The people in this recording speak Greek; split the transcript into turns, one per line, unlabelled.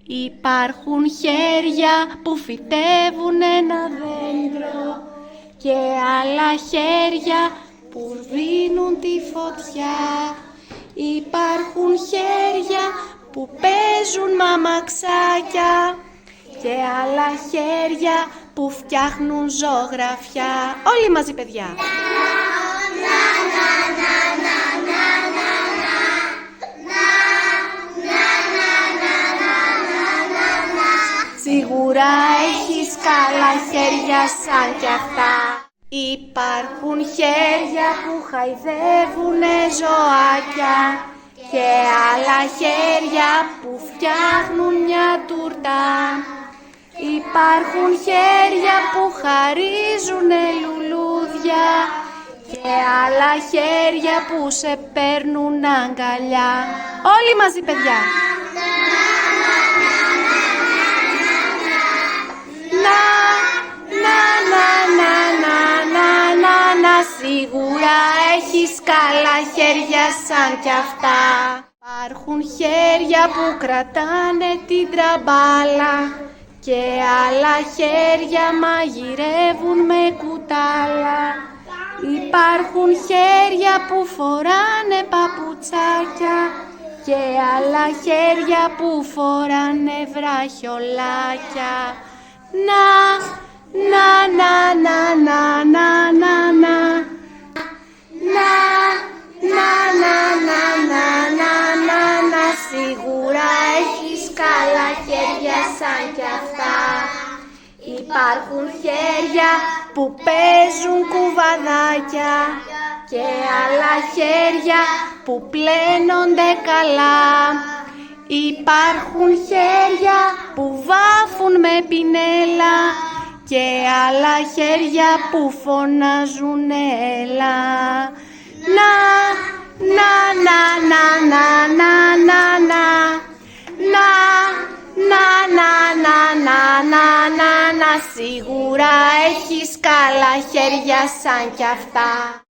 Υπάρχουν χέρια που φυτεύουν ένα δέντρο και άλλα χέρια που δίνουν τη φωτιά. Υπάρχουν χέρια που παίζουν μαμαξάκια και άλλα χέρια που φτιάχνουν ζωγραφιά. Όλοι μαζί, παιδιά. Σίγουρα έχεις καλά χέρια σαν κι αυτά. Υπάρχουν χέρια που χαϊδεύουνε ζωάκια και άλλα χέρια που φτιάχνουν μια τούρτα. Υπάρχουν χέρια που χαρίζουνε λουλούδια και άλλα χέρια που σε παίρνουν αγκαλιά. Όλοι μαζί, παιδιά. Σίγουρα έχεις καλά χέρια σαν κι αυτά. Υπάρχουν χέρια που κρατάνε την τραμπάλα και άλλα χέρια μαγειρεύουν με κουτάλα. Υπάρχουν χέρια που φοράνε παπουτσάκια και άλλα χέρια που φοράνε βραχιολάκια. Σίγουρα έχεις καλά χέρια σαν κι αυτά. Υπάρχουν χέρια που παίζουν κουβαδάκια και άλλα χέρια που πλένονται καλά. Υπάρχουν χέρια που βάφουν με πινέλα και άλλα χέρια που φωνάζουν έλα. Σίγουρα έχεις καλά χέρια σαν κι αυτά.